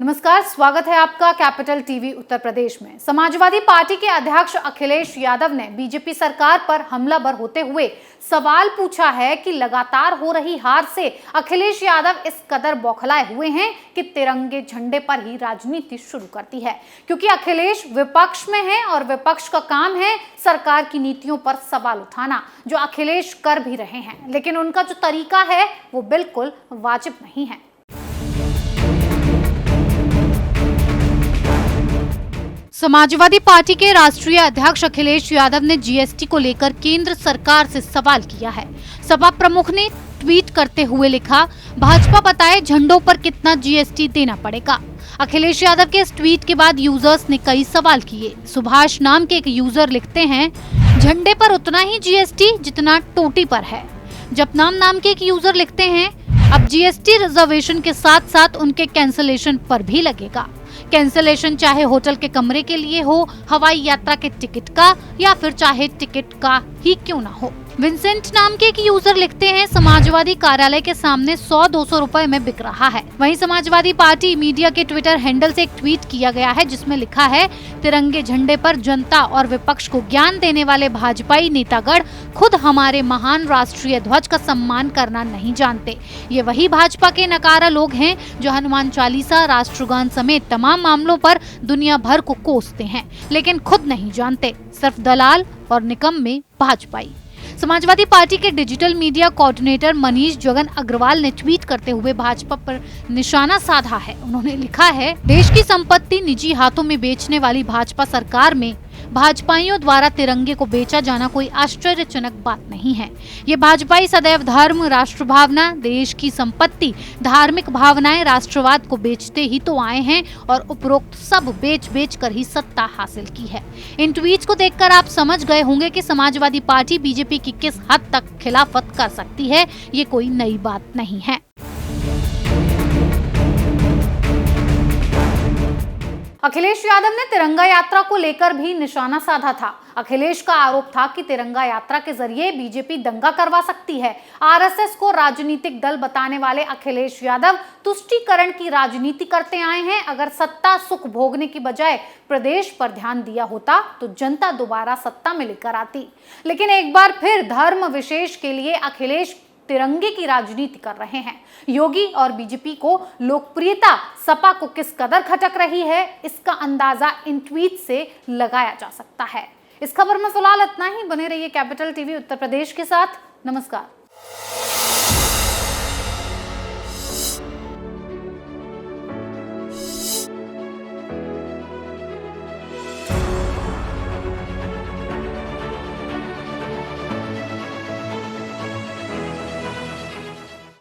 नमस्कार, स्वागत है आपका कैपिटल टीवी उत्तर प्रदेश में। समाजवादी पार्टी के अध्यक्ष अखिलेश यादव ने बीजेपी सरकार पर हमलावर होते हुए सवाल पूछा है कि लगातार हो रही हार से अखिलेश यादव इस कदर बौखलाए हुए हैं कि तिरंगे झंडे पर ही राजनीति शुरू करती है, क्योंकि अखिलेश विपक्ष में है और विपक्ष का काम है सरकार की नीतियों पर सवाल उठाना, जो अखिलेश कर भी रहे हैं, लेकिन उनका जो तरीका है वो बिल्कुल वाजिब नहीं है। समाजवादी पार्टी के राष्ट्रीय अध्यक्ष अखिलेश यादव ने जीएसटी को लेकर केंद्र सरकार से सवाल किया है। सपा प्रमुख ने ट्वीट करते हुए लिखा, भाजपा बताए झंडों पर कितना जीएसटी देना पड़ेगा। अखिलेश यादव के इस ट्वीट के बाद यूजर्स ने कई सवाल किए। सुभाष नाम के एक यूजर लिखते हैं, झंडे पर उतना ही जीएसटी जितना टोटी पर है। जपनाम नाम के एक यूजर लिखते हैं, अब जीएसटी रिजर्वेशन के साथ साथ उनके कैंसलेशन पर भी लगेगा। कैंसलेशन चाहे होटल के कमरे के लिए हो, हवाई यात्रा के टिकट का, या फिर चाहे टिकट का ही क्यों ना हो। विंसेंट नाम के एक यूजर लिखते हैं, समाजवादी कार्यालय के सामने 100-200 रुपए में बिक रहा है। वहीं समाजवादी पार्टी मीडिया के ट्विटर हैंडल से एक ट्वीट किया गया है जिसमें लिखा है, तिरंगे झंडे पर जनता और विपक्ष को ज्ञान देने वाले भाजपाई नेतागण खुद हमारे महान राष्ट्रीय ध्वज का सम्मान करना नहीं जानते। ये वही भाजपा के नकारा लोग हैं जो हनुमान चालीसा, राष्ट्रगान समेत तमाम मामलों पर दुनिया भर को कोसते हैं, लेकिन खुद नहीं जानते, सिर्फ दलाल और निकम्मे भाजपाई। समाजवादी पार्टी के digital media coordinator Manish Jagan Agrawal ने ट्वीट करते हुए भाजपा पर निशाना साधा है। उन्होंने लिखा है, देश की संपत्ति निजी हाथों में बेचने वाली भाजपा सरकार में भाजपाइयों द्वारा तिरंगे को बेचा जाना कोई आश्चर्यजनक बात नहीं है। ये भाजपाई सदैव धर्म, राष्ट्र भावना, देश की संपत्ति, धार्मिक भावनाएं, राष्ट्रवाद को बेचते ही तो आए हैं और उपरोक्त सब बेच कर ही सत्ता हासिल की है। इन ट्वीट्स को देखकर आप समझ गए होंगे कि समाजवादी पार्टी बीजेपी की किस हद तक खिलाफत कर सकती है। ये कोई नई बात नहीं है। अखिलेश यादव ने तिरंगा यात्रा को लेकर भी निशाना साधा था। अखिलेश का आरोप था कि तिरंगा यात्रा के जरिए बीजेपी दंगा करवा सकती है। आरएसएस को राजनीतिक दल बताने वाले अखिलेश यादव तुष्टीकरण की राजनीति करते आए हैं। अगर सत्ता सुख भोगने की बजाय प्रदेश पर ध्यान दिया होता तो जनता दोबारा सत्ता में लेकर आती। लेकिन एक बार फिर धर्म विशेष के लिए अखिलेश तिरंगे की राजनीति कर रहे हैं। योगी और बीजेपी को लोकप्रियता सपा को किस कदर खटक रही है, इसका अंदाजा इन ट्वीट से लगाया जा सकता है। इस खबर में फिलहाल इतना ही। बने रहिए कैपिटल टीवी उत्तर प्रदेश के साथ। नमस्कार।